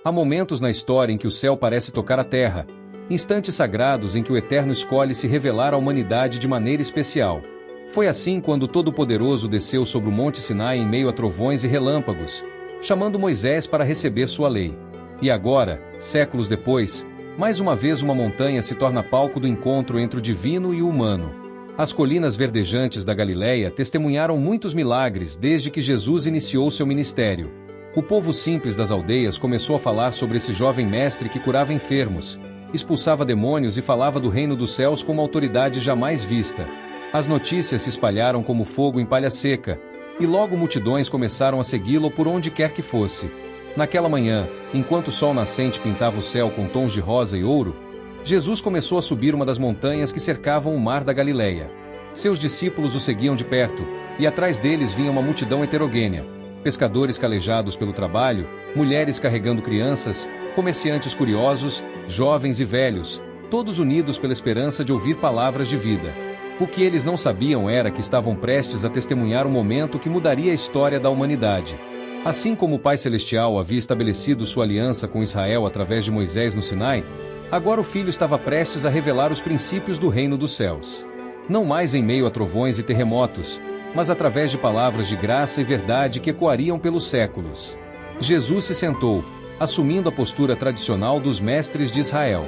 Há momentos na história em que o céu parece tocar a terra, instantes sagrados em que o Eterno escolhe se revelar à humanidade de maneira especial. Foi assim quando o Todo-Poderoso desceu sobre o Monte Sinai em meio a trovões e relâmpagos, chamando Moisés para receber sua lei. E agora, séculos depois, mais uma vez uma montanha se torna palco do encontro entre o divino e o humano. As colinas verdejantes da Galileia testemunharam muitos milagres desde que Jesus iniciou seu ministério. O povo simples das aldeias começou a falar sobre esse jovem mestre que curava enfermos, expulsava demônios e falava do reino dos céus com uma autoridade jamais vista. As notícias se espalharam como fogo em palha seca, e logo multidões começaram a segui-lo por onde quer que fosse. Naquela manhã, enquanto o sol nascente pintava o céu com tons de rosa e ouro, Jesus começou a subir uma das montanhas que cercavam o mar da Galileia. Seus discípulos o seguiam de perto, e atrás deles vinha uma multidão heterogênea. Pescadores calejados pelo trabalho, mulheres carregando crianças, comerciantes curiosos, jovens e velhos, todos unidos pela esperança de ouvir palavras de vida. O que eles não sabiam era que estavam prestes a testemunhar um momento que mudaria a história da humanidade. Assim como o Pai Celestial havia estabelecido sua aliança com Israel através de Moisés no Sinai, agora o Filho estava prestes a revelar os princípios do reino dos céus. Não mais em meio a trovões e terremotos, mas através de palavras de graça e verdade que ecoariam pelos séculos. Jesus se sentou, assumindo a postura tradicional dos mestres de Israel.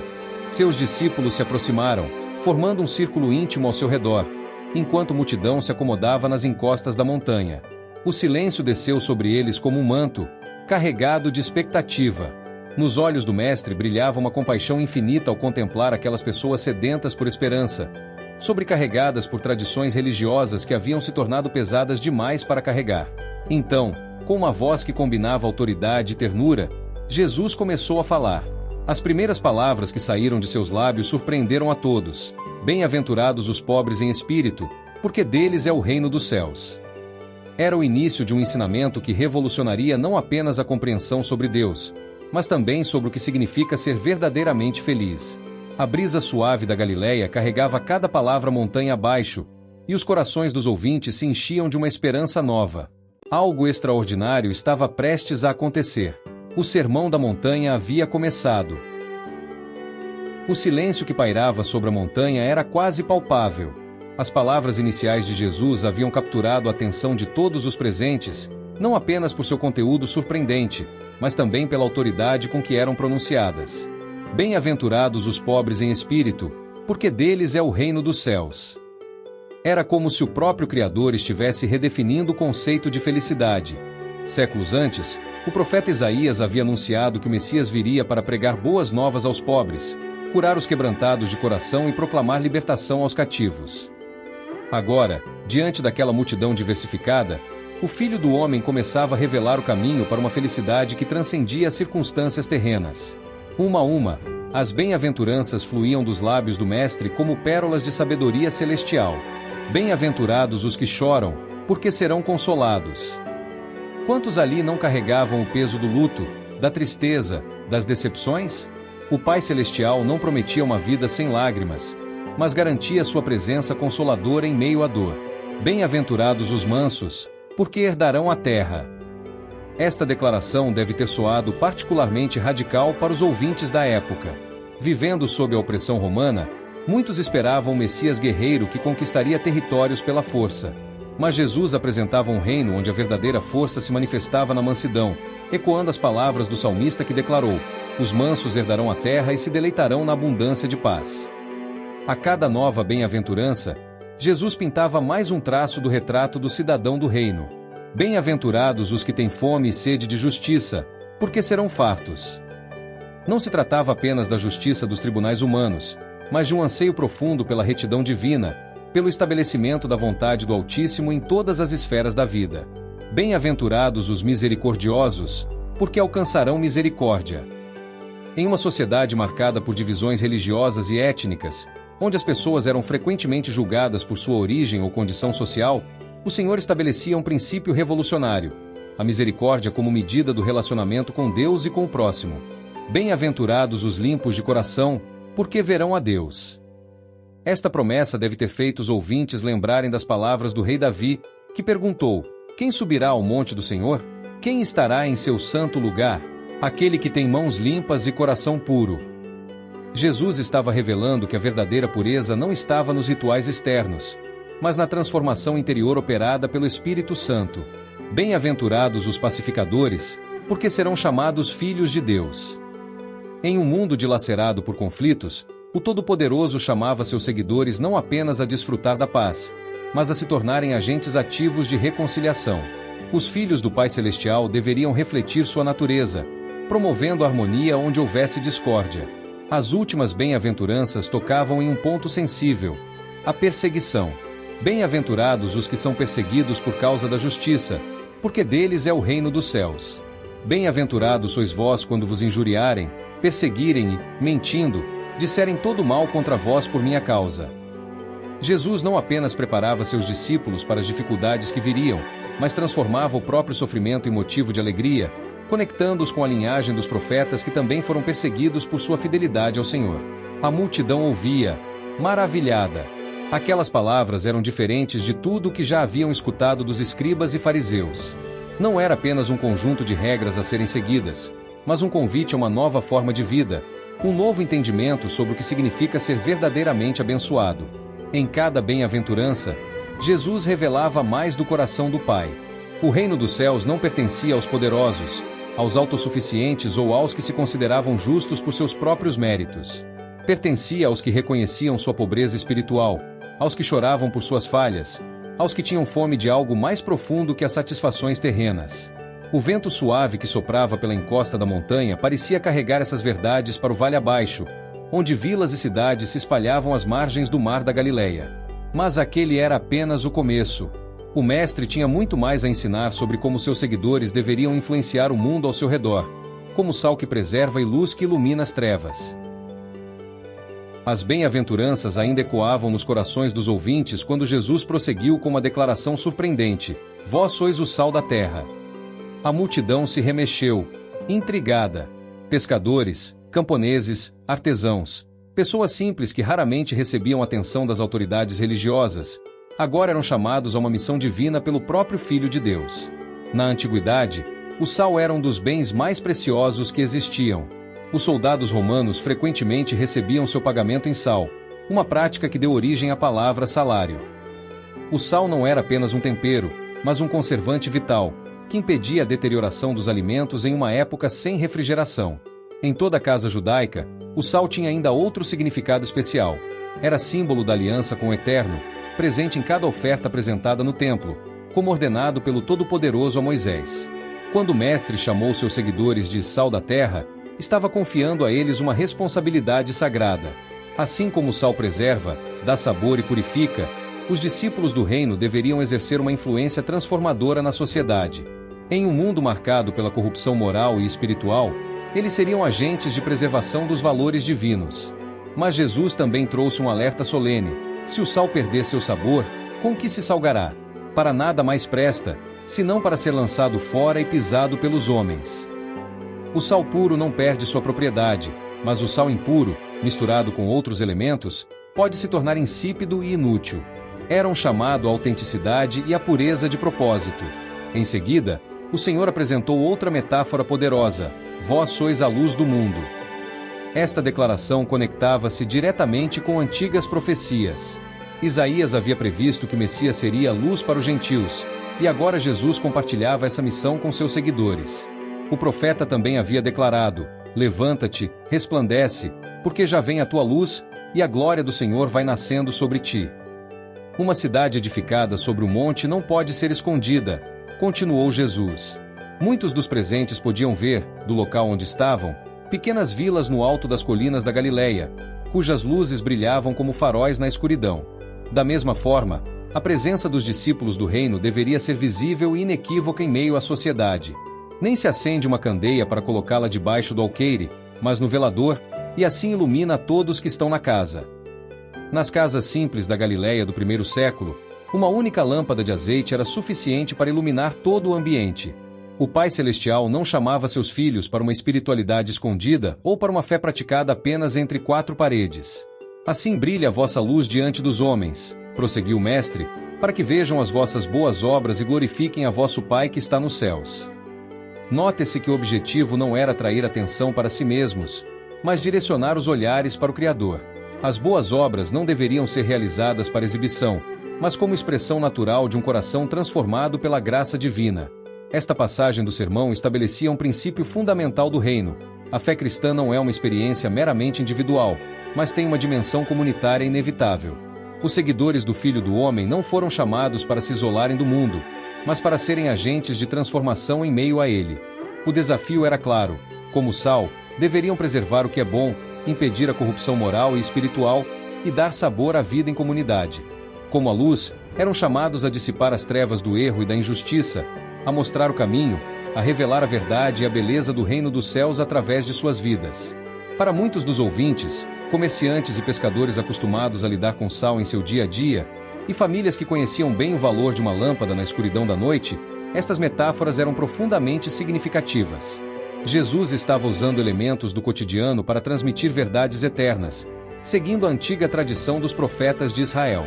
Seus discípulos se aproximaram, formando um círculo íntimo ao seu redor, enquanto a multidão se acomodava nas encostas da montanha. O silêncio desceu sobre eles como um manto, carregado de expectativa. Nos olhos do mestre brilhava uma compaixão infinita ao contemplar aquelas pessoas sedentas por esperança, sobrecarregadas por tradições religiosas que haviam se tornado pesadas demais para carregar. Então, com uma voz que combinava autoridade e ternura, Jesus começou a falar. As primeiras palavras que saíram de seus lábios surpreenderam a todos. Bem-aventurados os pobres em espírito, porque deles é o reino dos céus. Era o início de um ensinamento que revolucionaria não apenas a compreensão sobre Deus, mas também sobre o que significa ser verdadeiramente feliz. A brisa suave da Galileia carregava cada palavra montanha abaixo, e os corações dos ouvintes se enchiam de uma esperança nova. Algo extraordinário estava prestes a acontecer. O sermão da montanha havia começado. O silêncio que pairava sobre a montanha era quase palpável. As palavras iniciais de Jesus haviam capturado a atenção de todos os presentes, não apenas por seu conteúdo surpreendente, mas também pela autoridade com que eram pronunciadas. Bem-aventurados os pobres em espírito, porque deles é o reino dos céus. Era como se o próprio Criador estivesse redefinindo o conceito de felicidade. Séculos antes, o profeta Isaías havia anunciado que o Messias viria para pregar boas novas aos pobres, curar os quebrantados de coração e proclamar libertação aos cativos. Agora, diante daquela multidão diversificada, o Filho do Homem começava a revelar o caminho para uma felicidade que transcendia as circunstâncias terrenas. Uma a uma, as bem-aventuranças fluíam dos lábios do Mestre como pérolas de sabedoria celestial. Bem-aventurados os que choram, porque serão consolados. Quantos ali não carregavam o peso do luto, da tristeza, das decepções? O Pai Celestial não prometia uma vida sem lágrimas, mas garantia sua presença consoladora em meio à dor. Bem-aventurados os mansos, porque herdarão a terra. Esta declaração deve ter soado particularmente radical para os ouvintes da época. Vivendo sob a opressão romana, muitos esperavam um Messias guerreiro que conquistaria territórios pela força. Mas Jesus apresentava um reino onde a verdadeira força se manifestava na mansidão, ecoando as palavras do salmista que declarou: os mansos herdarão a terra e se deleitarão na abundância de paz. A cada nova bem-aventurança, Jesus pintava mais um traço do retrato do cidadão do reino. Bem-aventurados os que têm fome e sede de justiça, porque serão fartos. Não se tratava apenas da justiça dos tribunais humanos, mas de um anseio profundo pela retidão divina, pelo estabelecimento da vontade do Altíssimo em todas as esferas da vida. Bem-aventurados os misericordiosos, porque alcançarão misericórdia. Em uma sociedade marcada por divisões religiosas e étnicas, onde as pessoas eram frequentemente julgadas por sua origem ou condição social, o Senhor estabelecia um princípio revolucionário: a misericórdia como medida do relacionamento com Deus e com o próximo. Bem-aventurados os limpos de coração, porque verão a Deus. Esta promessa deve ter feito os ouvintes lembrarem das palavras do rei Davi, que perguntou: quem subirá ao monte do Senhor? Quem estará em seu santo lugar? aquele que tem mãos limpas e coração puro. Jesus estava revelando que a verdadeira pureza não estava nos rituais externos, mas na transformação interior operada pelo Espírito Santo. Bem-aventurados os pacificadores, porque serão chamados filhos de Deus. Em um mundo dilacerado por conflitos, o Todo-Poderoso chamava seus seguidores não apenas a desfrutar da paz, mas a se tornarem agentes ativos de reconciliação. Os filhos do Pai Celestial deveriam refletir sua natureza, promovendo harmonia onde houvesse discórdia. As últimas bem-aventuranças tocavam em um ponto sensível: a perseguição. Bem-aventurados os que são perseguidos por causa da justiça, porque deles é o reino dos céus. Bem-aventurados sois vós quando vos injuriarem, perseguirem e, mentindo, disserem todo mal contra vós por minha causa. Jesus não apenas preparava seus discípulos para as dificuldades que viriam, mas transformava o próprio sofrimento em motivo de alegria, conectando-os com a linhagem dos profetas que também foram perseguidos por sua fidelidade ao Senhor. A multidão ouvia, maravilhada. Aquelas palavras eram diferentes de tudo o que já haviam escutado dos escribas e fariseus. Não era apenas um conjunto de regras a serem seguidas, mas um convite a uma nova forma de vida, um novo entendimento sobre o que significa ser verdadeiramente abençoado. Em cada bem-aventurança, Jesus revelava mais do coração do Pai. O reino dos céus não pertencia aos poderosos, aos autossuficientes ou aos que se consideravam justos por seus próprios méritos. Pertencia aos que reconheciam sua pobreza espiritual, aos que choravam por suas falhas, aos que tinham fome de algo mais profundo que as satisfações terrenas. O vento suave que soprava pela encosta da montanha parecia carregar essas verdades para o vale abaixo, onde vilas e cidades se espalhavam às margens do mar da Galileia. Mas aquele era apenas o começo. O Mestre tinha muito mais a ensinar sobre como seus seguidores deveriam influenciar o mundo ao seu redor, como sal que preserva e luz que ilumina as trevas. As bem-aventuranças ainda ecoavam nos corações dos ouvintes quando Jesus prosseguiu com uma declaração surpreendente: vós sois o sal da terra. A multidão se remexeu, intrigada. Pescadores, camponeses, artesãos, pessoas simples que raramente recebiam atenção das autoridades religiosas, agora eram chamados a uma missão divina pelo próprio Filho de Deus. Na antiguidade, o sal era um dos bens mais preciosos que existiam. Os soldados romanos frequentemente recebiam seu pagamento em sal, uma prática que deu origem à palavra salário. O sal não era apenas um tempero, mas um conservante vital, que impedia a deterioração dos alimentos em uma época sem refrigeração. Em toda a casa judaica, o sal tinha ainda outro significado especial. Era símbolo da aliança com o Eterno, presente em cada oferta apresentada no templo, como ordenado pelo Todo-Poderoso a Moisés. Quando o Mestre chamou seus seguidores de sal da terra, estava confiando a eles uma responsabilidade sagrada. Assim como o sal preserva, dá sabor e purifica, os discípulos do reino deveriam exercer uma influência transformadora na sociedade. Em um mundo marcado pela corrupção moral e espiritual, eles seriam agentes de preservação dos valores divinos. Mas Jesus também trouxe um alerta solene: se o sal perder seu sabor, com que se salgará? Para nada mais presta, senão para ser lançado fora e pisado pelos homens. O sal puro não perde sua propriedade, mas o sal impuro, misturado com outros elementos, pode se tornar insípido e inútil. Era um chamado à autenticidade e à pureza de propósito. Em seguida, o Senhor apresentou outra metáfora poderosa: vós sois a luz do mundo. Esta declaração conectava-se diretamente com antigas profecias. Isaías havia previsto que o Messias seria a luz para os gentios, e agora Jesus compartilhava essa missão com seus seguidores. O profeta também havia declarado: levanta-te, resplandece, porque já vem a tua luz, e a glória do Senhor vai nascendo sobre ti. Uma cidade edificada sobre o monte não pode ser escondida, continuou Jesus. Muitos dos presentes podiam ver, do local onde estavam, pequenas vilas no alto das colinas da Galileia, cujas luzes brilhavam como faróis na escuridão. Da mesma forma, a presença dos discípulos do reino deveria ser visível e inequívoca em meio à sociedade. Nem se acende uma candeia para colocá-la debaixo do alqueire, mas no velador, e assim ilumina a todos que estão na casa. Nas casas simples da Galileia do primeiro século, uma única lâmpada de azeite era suficiente para iluminar todo o ambiente. O Pai Celestial não chamava seus filhos para uma espiritualidade escondida ou para uma fé praticada apenas entre quatro paredes. Assim brilha a vossa luz diante dos homens, prosseguiu o Mestre, para que vejam as vossas boas obras e glorifiquem a vosso Pai que está nos céus. Note-se que o objetivo não era atrair atenção para si mesmos, mas direcionar os olhares para o Criador. As boas obras não deveriam ser realizadas para exibição, mas como expressão natural de um coração transformado pela graça divina. Esta passagem do sermão estabelecia um princípio fundamental do reino. A fé cristã não é uma experiência meramente individual, mas tem uma dimensão comunitária inevitável. Os seguidores do Filho do Homem não foram chamados para se isolarem do mundo, mas para serem agentes de transformação em meio a ele. O desafio era claro: como sal, deveriam preservar o que é bom, impedir a corrupção moral e espiritual, e dar sabor à vida em comunidade. Como a luz, eram chamados a dissipar as trevas do erro e da injustiça, a mostrar o caminho, a revelar a verdade e a beleza do reino dos céus através de suas vidas. Para muitos dos ouvintes, comerciantes e pescadores acostumados a lidar com sal em seu dia a dia, e famílias que conheciam bem o valor de uma lâmpada na escuridão da noite, estas metáforas eram profundamente significativas. Jesus estava usando elementos do cotidiano para transmitir verdades eternas, seguindo a antiga tradição dos profetas de Israel.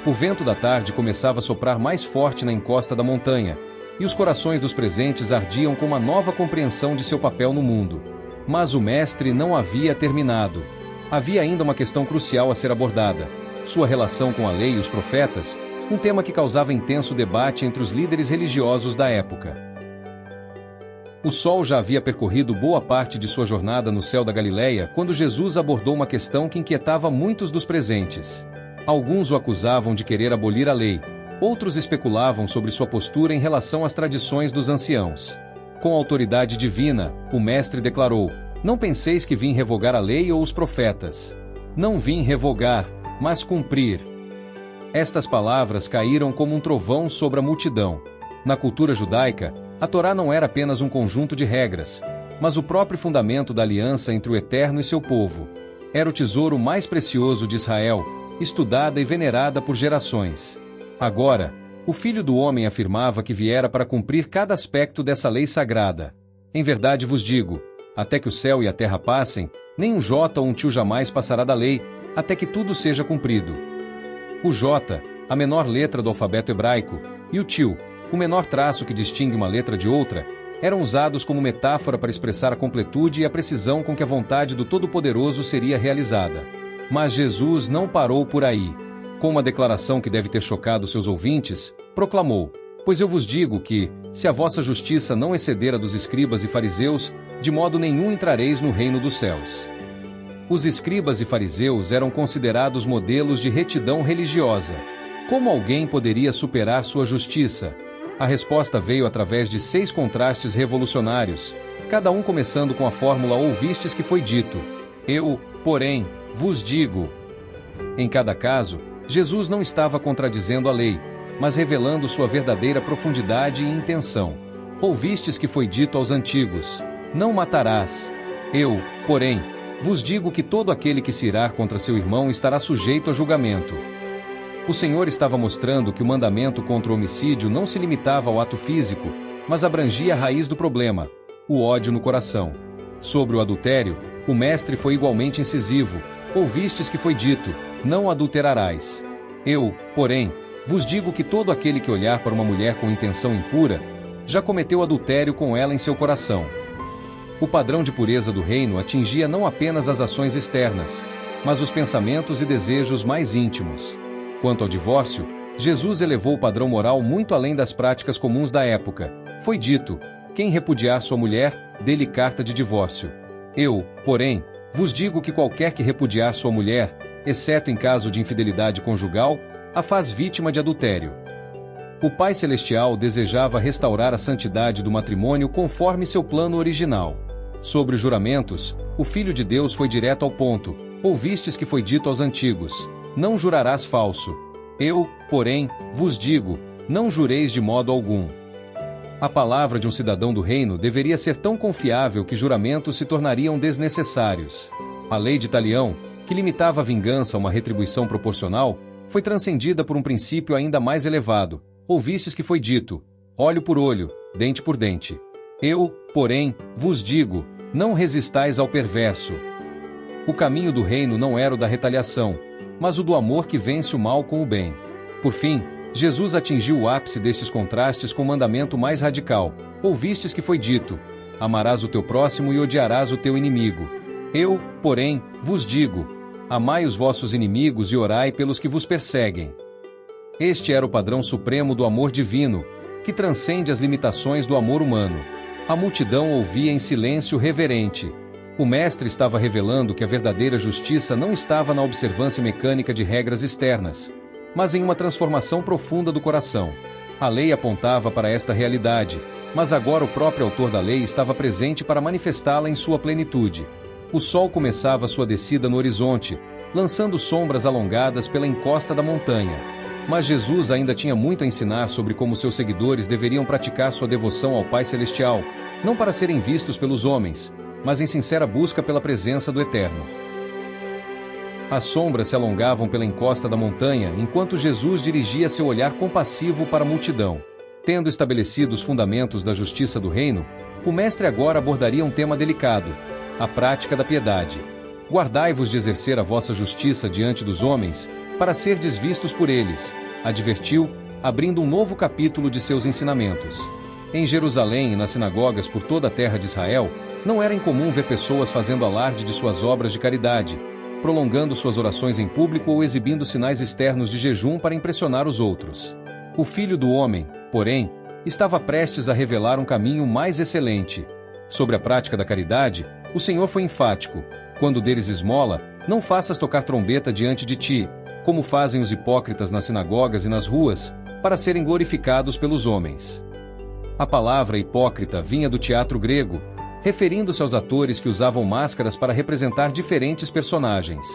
O vento da tarde começava a soprar mais forte na encosta da montanha, e os corações dos presentes ardiam com uma nova compreensão de seu papel no mundo. Mas o mestre não havia terminado. Havia ainda uma questão crucial a ser abordada: sua relação com a lei e os profetas, um tema que causava intenso debate entre os líderes religiosos da época. O sol já havia percorrido boa parte de sua jornada no céu da Galileia quando Jesus abordou uma questão que inquietava muitos dos presentes. Alguns o acusavam de querer abolir a lei, outros especulavam sobre sua postura em relação às tradições dos anciãos. Com autoridade divina, o mestre declarou: "Não penseis que vim revogar a lei ou os profetas. Não vim revogar, mas cumprir." Estas palavras caíram como um trovão sobre a multidão. Na cultura judaica, a Torá não era apenas um conjunto de regras, mas o próprio fundamento da aliança entre o Eterno e seu povo. Era o tesouro mais precioso de Israel, estudada e venerada por gerações. Agora, o Filho do Homem afirmava que viera para cumprir cada aspecto dessa lei sagrada. Em verdade vos digo, até que o céu e a terra passem, nem um jota ou um tio jamais passará da lei, até que tudo seja cumprido. O jota, a menor letra do alfabeto hebraico, e o tio, o menor traço que distingue uma letra de outra, eram usados como metáfora para expressar a completude e a precisão com que a vontade do Todo-Poderoso seria realizada. Mas Jesus não parou por aí. Com uma declaração que deve ter chocado seus ouvintes, proclamou: "Pois eu vos digo que, se a vossa justiça não exceder a dos escribas e fariseus, de modo nenhum entrareis no reino dos céus." Os escribas e fariseus eram considerados modelos de retidão religiosa. Como alguém poderia superar sua justiça? A resposta veio através de 6 contrastes revolucionários, cada um começando com a fórmula "ouvistes que foi dito. Eu, porém, vos digo." Em cada caso, Jesus não estava contradizendo a lei, mas revelando sua verdadeira profundidade e intenção. Ouvistes que foi dito aos antigos: "Não matarás." Eu, porém, vos digo que todo aquele que se irar contra seu irmão estará sujeito a julgamento. O Senhor estava mostrando que o mandamento contra o homicídio não se limitava ao ato físico, mas abrangia a raiz do problema: o ódio no coração. Sobre o adultério, o mestre foi igualmente incisivo: "Ouvistes que foi dito: não adulterarás." Eu, porém, vos digo que todo aquele que olhar para uma mulher com intenção impura, já cometeu adultério com ela em seu coração. O padrão de pureza do reino atingia não apenas as ações externas, mas os pensamentos e desejos mais íntimos. Quanto ao divórcio, Jesus elevou o padrão moral muito além das práticas comuns da época. Foi dito: "Quem repudiar sua mulher, dê-lhe carta de divórcio." Eu, porém, vos digo que qualquer que repudiar sua mulher, exceto em caso de infidelidade conjugal, a faz vítima de adultério. O Pai Celestial desejava restaurar a santidade do matrimônio conforme seu plano original. Sobre os juramentos, o Filho de Deus foi direto ao ponto: "Ouvistes que foi dito aos antigos: não jurarás falso. Eu, porém, vos digo: não jureis de modo algum." A palavra de um cidadão do reino deveria ser tão confiável que juramentos se tornariam desnecessários. A lei de Talião, que limitava a vingança a uma retribuição proporcional, foi transcendida por um princípio ainda mais elevado: "Ouvistes que foi dito: olho por olho, dente por dente." Eu, porém, vos digo: não resistais ao perverso. O caminho do reino não era o da retaliação, mas o do amor que vence o mal com o bem. Por fim, Jesus atingiu o ápice destes contrastes com o mandamento mais radical: ouvistes que foi dito, amarás o teu próximo e odiarás o teu inimigo. Eu, porém, vos digo, amai os vossos inimigos e orai pelos que vos perseguem. Este era o padrão supremo do amor divino, que transcende as limitações do amor humano. A multidão ouvia em silêncio reverente. O mestre estava revelando que a verdadeira justiça não estava na observância mecânica de regras externas, mas em uma transformação profunda do coração. A lei apontava para esta realidade, mas agora o próprio autor da lei estava presente para manifestá-la em sua plenitude. O sol começava sua descida no horizonte, lançando sombras alongadas pela encosta da montanha. Mas Jesus ainda tinha muito a ensinar sobre como seus seguidores deveriam praticar sua devoção ao Pai Celestial, não para serem vistos pelos homens, mas em sincera busca pela presença do Eterno. As sombras se alongavam pela encosta da montanha enquanto Jesus dirigia seu olhar compassivo para a multidão. Tendo estabelecido os fundamentos da justiça do reino, o mestre agora abordaria um tema delicado: a prática da piedade. Guardai-vos de exercer a vossa justiça diante dos homens, para serdes vistos por eles, advertiu, abrindo um novo capítulo de seus ensinamentos. Em Jerusalém e nas sinagogas por toda a terra de Israel, não era incomum ver pessoas fazendo alarde de suas obras de caridade, prolongando suas orações em público ou exibindo sinais externos de jejum para impressionar os outros. O Filho do Homem, porém, estava prestes a revelar um caminho mais excelente. Sobre a prática da caridade, o Senhor foi enfático: quando deres esmola, não faças tocar trombeta diante de ti, como fazem os hipócritas nas sinagogas e nas ruas, para serem glorificados pelos homens. A palavra hipócrita vinha do teatro grego, referindo-se aos atores que usavam máscaras para representar diferentes personagens.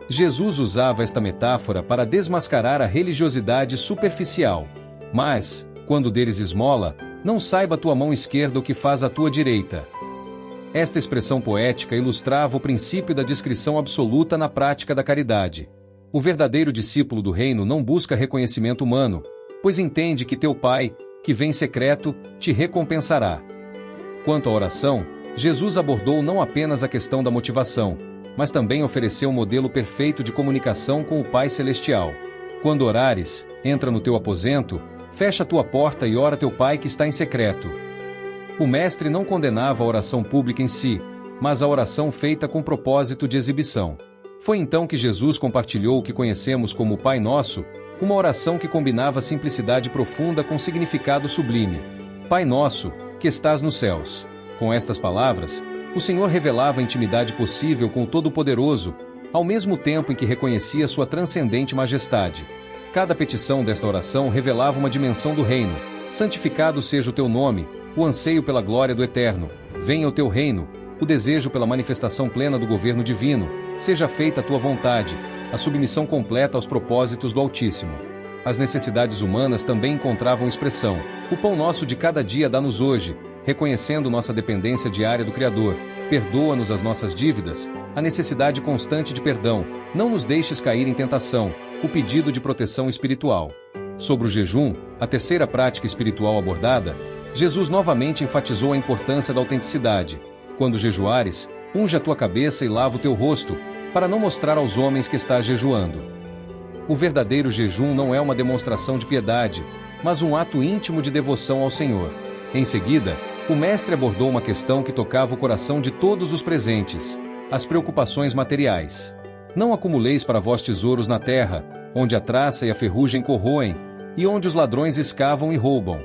Jesus usava esta metáfora para desmascarar a religiosidade superficial. Mas, quando deres esmola, não saiba a tua mão esquerda o que faz a tua direita. Esta expressão poética ilustrava o princípio da discrição absoluta na prática da caridade. O verdadeiro discípulo do reino não busca reconhecimento humano, pois entende que teu Pai, que vem em secreto, te recompensará. Quanto à oração, Jesus abordou não apenas a questão da motivação, mas também ofereceu um modelo perfeito de comunicação com o Pai Celestial. Quando orares, entra no teu aposento, fecha a tua porta e ora teu Pai que está em secreto. O mestre não condenava a oração pública em si, mas a oração feita com propósito de exibição. Foi então que Jesus compartilhou o que conhecemos como o Pai Nosso, uma oração que combinava simplicidade profunda com significado sublime. Pai Nosso, que estás nos céus. Com estas palavras, o Senhor revelava a intimidade possível com o Todo-Poderoso, ao mesmo tempo em que reconhecia sua transcendente majestade. Cada petição desta oração revelava uma dimensão do reino: santificado seja o teu nome, o anseio pela glória do Eterno, venha o teu reino, o desejo pela manifestação plena do governo divino, seja feita a tua vontade, a submissão completa aos propósitos do Altíssimo. As necessidades humanas também encontravam expressão: o pão nosso de cada dia dá-nos hoje, reconhecendo nossa dependência diária do Criador, perdoa-nos as nossas dívidas, a necessidade constante de perdão, não nos deixes cair em tentação, o pedido de proteção espiritual. Sobre o jejum, a terceira prática espiritual abordada, Jesus novamente enfatizou a importância da autenticidade. Quando jejuares, unge a tua cabeça e lava o teu rosto, para não mostrar aos homens que estás jejuando. O verdadeiro jejum não é uma demonstração de piedade, mas um ato íntimo de devoção ao Senhor. Em seguida, o mestre abordou uma questão que tocava o coração de todos os presentes: as preocupações materiais. Não acumuleis para vós tesouros na terra, onde a traça e a ferrugem corroem, e onde os ladrões escavam e roubam.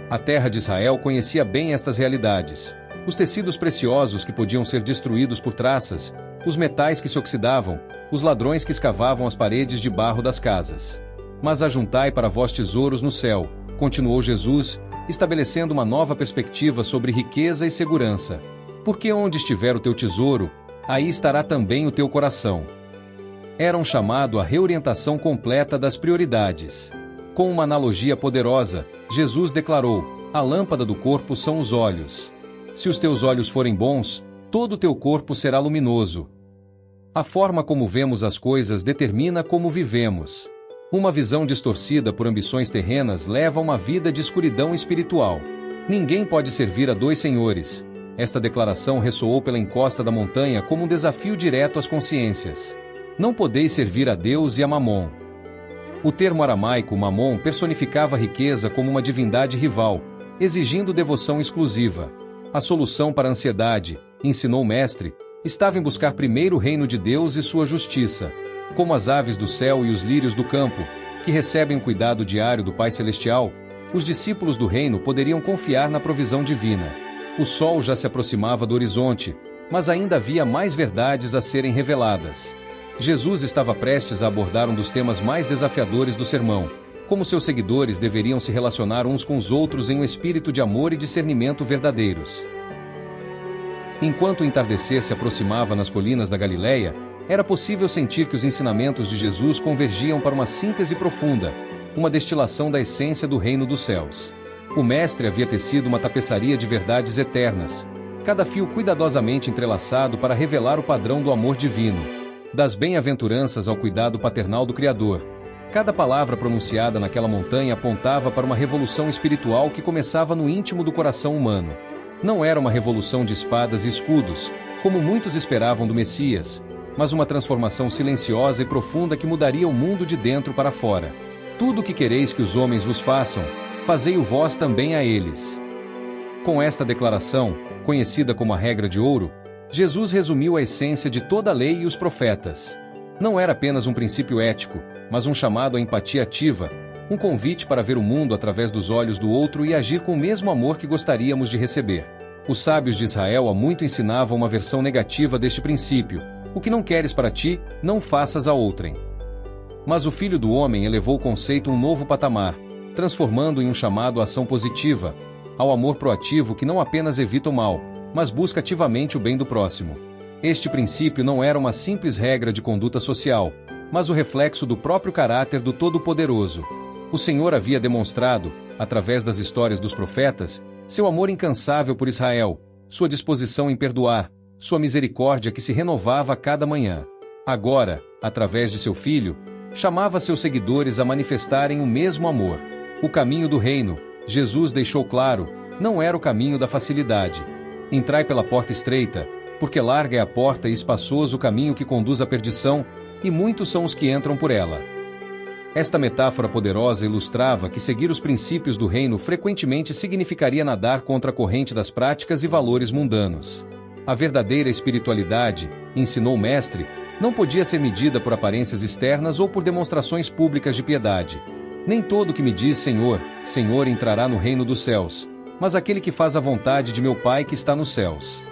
A terra de Israel conhecia bem estas realidades: os tecidos preciosos que podiam ser destruídos por traças, os metais que se oxidavam, os ladrões que escavavam as paredes de barro das casas. Mas ajuntai para vós tesouros no céu, continuou Jesus, estabelecendo uma nova perspectiva sobre riqueza e segurança. Porque onde estiver o teu tesouro, aí estará também o teu coração. Era um chamado à reorientação completa das prioridades. Com uma analogia poderosa, Jesus declarou: a lâmpada do corpo são os olhos. Se os teus olhos forem bons, todo o teu corpo será luminoso. A forma como vemos as coisas determina como vivemos. Uma visão distorcida por ambições terrenas leva a uma vida de escuridão espiritual. Ninguém pode servir a dois senhores. Esta declaração ressoou pela encosta da montanha como um desafio direto às consciências. Não podeis servir a Deus e a Mamon. O termo aramaico mamon personificava a riqueza como uma divindade rival, exigindo devoção exclusiva. A solução para a ansiedade, ensinou o mestre, estava em buscar primeiro o reino de Deus e sua justiça. Como as aves do céu e os lírios do campo, que recebem o cuidado diário do Pai Celestial, os discípulos do reino poderiam confiar na provisão divina. O sol já se aproximava do horizonte, mas ainda havia mais verdades a serem reveladas. Jesus estava prestes a abordar um dos temas mais desafiadores do sermão: como seus seguidores deveriam se relacionar uns com os outros em um espírito de amor e discernimento verdadeiros. Enquanto o entardecer se aproximava nas colinas da Galileia, era possível sentir que os ensinamentos de Jesus convergiam para uma síntese profunda, uma destilação da essência do reino dos céus. O Mestre havia tecido uma tapeçaria de verdades eternas, cada fio cuidadosamente entrelaçado para revelar o padrão do amor divino. Das bem-aventuranças ao cuidado paternal do Criador, cada palavra pronunciada naquela montanha apontava para uma revolução espiritual que começava no íntimo do coração humano. Não era uma revolução de espadas e escudos, como muitos esperavam do Messias, mas uma transformação silenciosa e profunda que mudaria o mundo de dentro para fora. Tudo o que quereis que os homens vos façam, fazei-o vós também a eles. Com esta declaração, conhecida como a regra de ouro, Jesus resumiu a essência de toda a lei e os profetas. Não era apenas um princípio ético, mas um chamado à empatia ativa, um convite para ver o mundo através dos olhos do outro e agir com o mesmo amor que gostaríamos de receber. Os sábios de Israel há muito ensinavam uma versão negativa deste princípio: o que não queres para ti, não faças a outrem. Mas o Filho do Homem elevou o conceito a um novo patamar, transformando em um chamado à ação positiva, ao amor proativo que não apenas evita o mal, mas busca ativamente o bem do próximo. Este princípio não era uma simples regra de conduta social, mas o reflexo do próprio caráter do Todo-Poderoso. O Senhor havia demonstrado, através das histórias dos profetas, seu amor incansável por Israel, sua disposição em perdoar, sua misericórdia que se renovava a cada manhã. Agora, através de seu Filho, chamava seus seguidores a manifestarem o mesmo amor. O caminho do reino, Jesus deixou claro, não era o caminho da facilidade. Entrai pela porta estreita, porque larga é a porta e espaçoso o caminho que conduz à perdição, e muitos são os que entram por ela. Esta metáfora poderosa ilustrava que seguir os princípios do reino frequentemente significaria nadar contra a corrente das práticas e valores mundanos. A verdadeira espiritualidade, ensinou o Mestre, não podia ser medida por aparências externas ou por demonstrações públicas de piedade. Nem todo que me diz Senhor, Senhor entrará no reino dos céus, mas aquele que faz a vontade de meu Pai que está nos céus.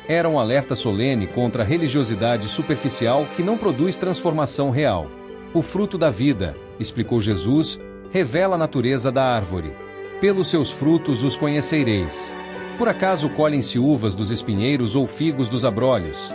Era um alerta solene contra a religiosidade superficial que não produz transformação real. O fruto da vida, explicou Jesus, revela a natureza da árvore. Pelos seus frutos os conhecereis. Por acaso colhem-se uvas dos espinheiros ou figos dos abrolhos?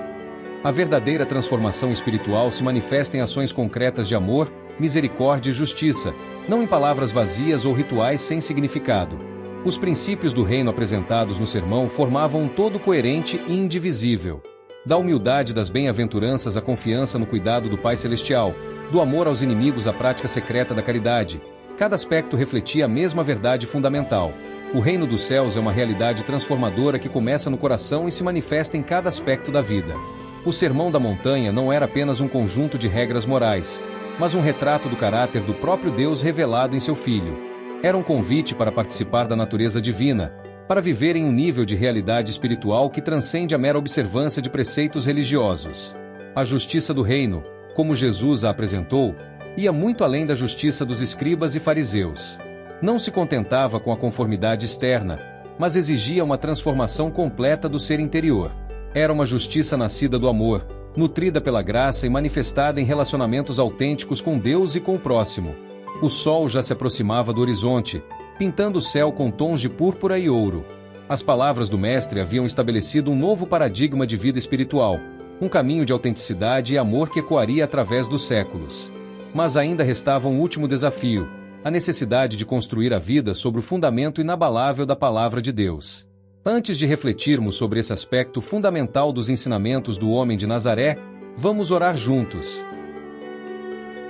A verdadeira transformação espiritual se manifesta em ações concretas de amor, misericórdia e justiça, não em palavras vazias ou rituais sem significado. Os princípios do reino apresentados no sermão formavam um todo coerente e indivisível. Da humildade das bem-aventuranças à confiança no cuidado do Pai Celestial, do amor aos inimigos à prática secreta da caridade, cada aspecto refletia a mesma verdade fundamental. O reino dos céus é uma realidade transformadora que começa no coração e se manifesta em cada aspecto da vida. O Sermão da Montanha não era apenas um conjunto de regras morais, mas um retrato do caráter do próprio Deus revelado em seu Filho. Era um convite para participar da natureza divina, para viver em um nível de realidade espiritual que transcende a mera observância de preceitos religiosos. A justiça do reino, como Jesus a apresentou, ia muito além da justiça dos escribas e fariseus. Não se contentava com a conformidade externa, mas exigia uma transformação completa do ser interior. Era uma justiça nascida do amor, nutrida pela graça e manifestada em relacionamentos autênticos com Deus e com o próximo. O sol já se aproximava do horizonte, pintando o céu com tons de púrpura e ouro. As palavras do Mestre haviam estabelecido um novo paradigma de vida espiritual, um caminho de autenticidade e amor que ecoaria através dos séculos. Mas ainda restava um último desafio: a necessidade de construir a vida sobre o fundamento inabalável da Palavra de Deus. Antes de refletirmos sobre esse aspecto fundamental dos ensinamentos do homem de Nazaré, vamos orar juntos.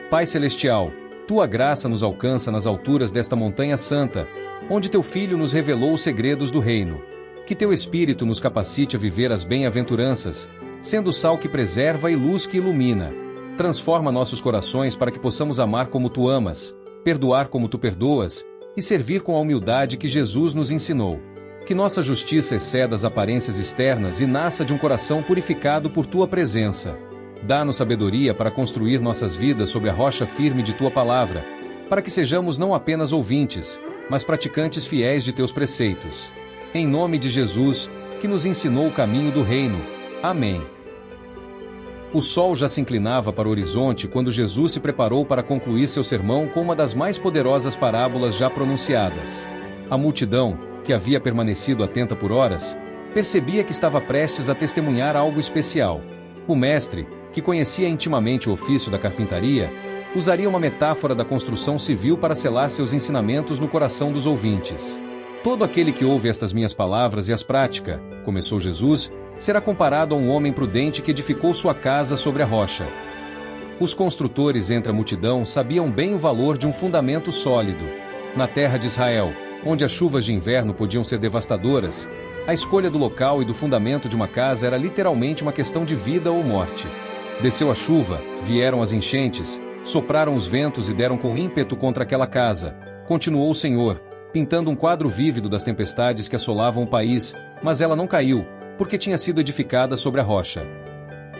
Pai Celestial, Tua graça nos alcança nas alturas desta montanha santa, onde Teu Filho nos revelou os segredos do reino. Que Teu Espírito nos capacite a viver as bem-aventuranças, sendo sal que preserva e luz que ilumina. Transforma nossos corações para que possamos amar como tu amas, perdoar como tu perdoas, e servir com a humildade que Jesus nos ensinou. Que nossa justiça exceda as aparências externas e nasça de um coração purificado por tua presença. Dá-nos sabedoria para construir nossas vidas sobre a rocha firme de tua palavra, para que sejamos não apenas ouvintes, mas praticantes fiéis de teus preceitos. Em nome de Jesus, que nos ensinou o caminho do reino. Amém. O sol já se inclinava para o horizonte quando Jesus se preparou para concluir seu sermão com uma das mais poderosas parábolas já pronunciadas. A multidão, que havia permanecido atenta por horas, percebia que estava prestes a testemunhar algo especial. O mestre, que conhecia intimamente o ofício da carpintaria, usaria uma metáfora da construção civil para selar seus ensinamentos no coração dos ouvintes. Todo aquele que ouve estas minhas palavras e as pratica, começou Jesus, será comparado a um homem prudente que edificou sua casa sobre a rocha. Os construtores entre a multidão sabiam bem o valor de um fundamento sólido. Na terra de Israel, onde as chuvas de inverno podiam ser devastadoras, a escolha do local e do fundamento de uma casa era literalmente uma questão de vida ou morte. Desceu a chuva, vieram as enchentes, sopraram os ventos e deram com ímpeto contra aquela casa. Continuou o Senhor, pintando um quadro vívido das tempestades que assolavam o país, mas ela não caiu, porque tinha sido edificada sobre a rocha.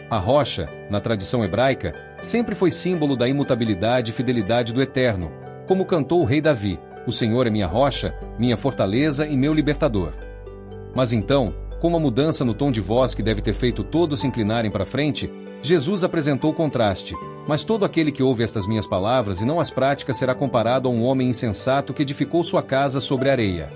A rocha, na tradição hebraica, sempre foi símbolo da imutabilidade e fidelidade do Eterno, como cantou o rei Davi: "O Senhor é minha rocha, minha fortaleza e meu libertador." Mas então, com uma mudança no tom de voz que deve ter feito todos se inclinarem para frente, Jesus apresentou o contraste: "Mas todo aquele que ouve estas minhas palavras e não as pratica será comparado a um homem insensato que edificou sua casa sobre areia."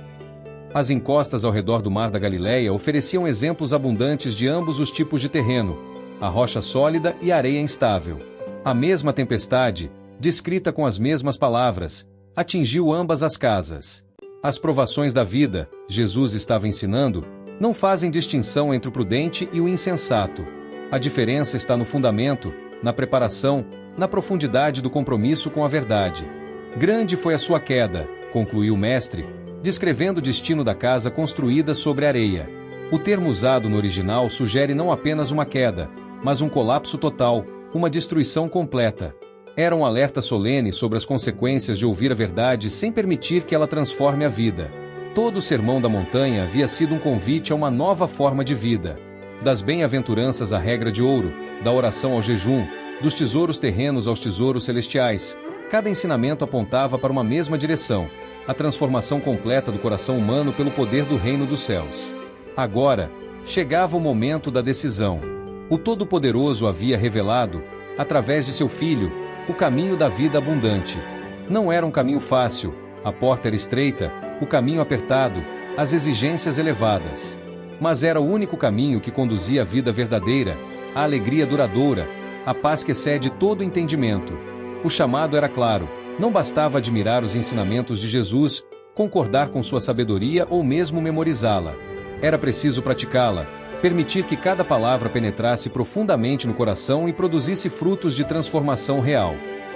As encostas ao redor do mar da Galileia ofereciam exemplos abundantes de ambos os tipos de terreno, a rocha sólida e a areia instável. A mesma tempestade, descrita com as mesmas palavras, atingiu ambas as casas. As provações da vida, Jesus estava ensinando, não fazem distinção entre o prudente e o insensato. A diferença está no fundamento, na preparação, na profundidade do compromisso com a verdade. Grande foi a sua queda, concluiu o mestre, descrevendo o destino da casa construída sobre areia. O termo usado no original sugere não apenas uma queda, mas um colapso total, uma destruição completa. Era um alerta solene sobre as consequências de ouvir a verdade sem permitir que ela transforme a vida. Todo o Sermão da Montanha havia sido um convite a uma nova forma de vida. Das bem-aventuranças à regra de ouro, da oração ao jejum, dos tesouros terrenos aos tesouros celestiais, cada ensinamento apontava para uma mesma direção: a transformação completa do coração humano pelo poder do reino dos céus. Agora, chegava o momento da decisão. O Todo-Poderoso havia revelado, através de seu Filho, o caminho da vida abundante. Não era um caminho fácil, a porta era estreita, o caminho apertado, as exigências elevadas. Mas era o único caminho que conduzia à vida verdadeira, à alegria duradoura, à paz que excede todo entendimento. O chamado era claro: não bastava admirar os ensinamentos de Jesus, concordar com sua sabedoria ou mesmo memorizá-la. Era preciso praticá-la, permitir que cada palavra penetrasse profundamente no coração e produzisse frutos de transformação real.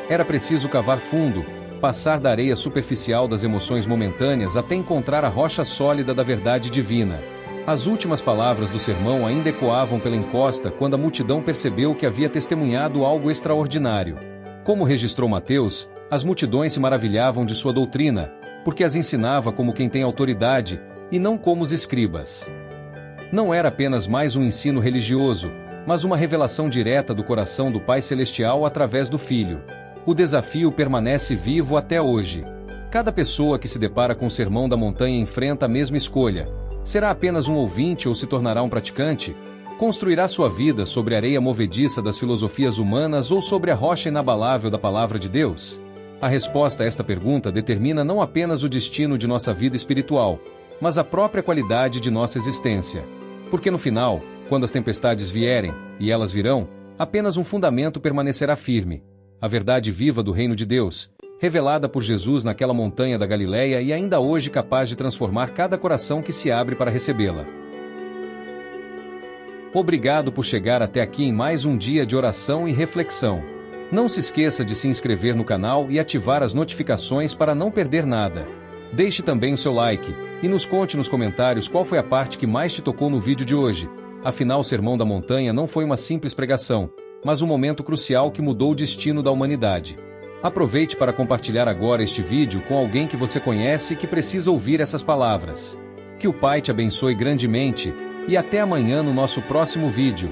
Era preciso cavar fundo, passar da areia superficial das emoções momentâneas até encontrar a rocha sólida da verdade divina. As últimas palavras do sermão ainda ecoavam pela encosta quando a multidão percebeu que havia testemunhado algo extraordinário. Como registrou Mateus, as multidões se maravilhavam de sua doutrina, porque as ensinava como quem tem autoridade, e não como os escribas. Não era apenas mais um ensino religioso, mas uma revelação direta do coração do Pai Celestial através do Filho. O desafio permanece vivo até hoje. Cada pessoa que se depara com o Sermão da Montanha enfrenta a mesma escolha: será apenas um ouvinte ou se tornará um praticante? Construirá sua vida sobre a areia movediça das filosofias humanas ou sobre a rocha inabalável da Palavra de Deus? A resposta a esta pergunta determina não apenas o destino de nossa vida espiritual, mas a própria qualidade de nossa existência. Porque no final, quando as tempestades vierem, e elas virão, apenas um fundamento permanecerá firme: a verdade viva do reino de Deus, revelada por Jesus naquela montanha da Galileia e ainda hoje capaz de transformar cada coração que se abre para recebê-la. Obrigado por chegar até aqui em mais um dia de oração e reflexão. Não se esqueça de se inscrever no canal e ativar as notificações para não perder nada. Deixe também o seu like, e nos conte nos comentários qual foi a parte que mais te tocou no vídeo de hoje. Afinal, o Sermão da Montanha não foi uma simples pregação, mas um momento crucial que mudou o destino da humanidade. Aproveite para compartilhar agora este vídeo com alguém que você conhece e que precisa ouvir essas palavras. Que o Pai te abençoe grandemente, e até amanhã no nosso próximo vídeo.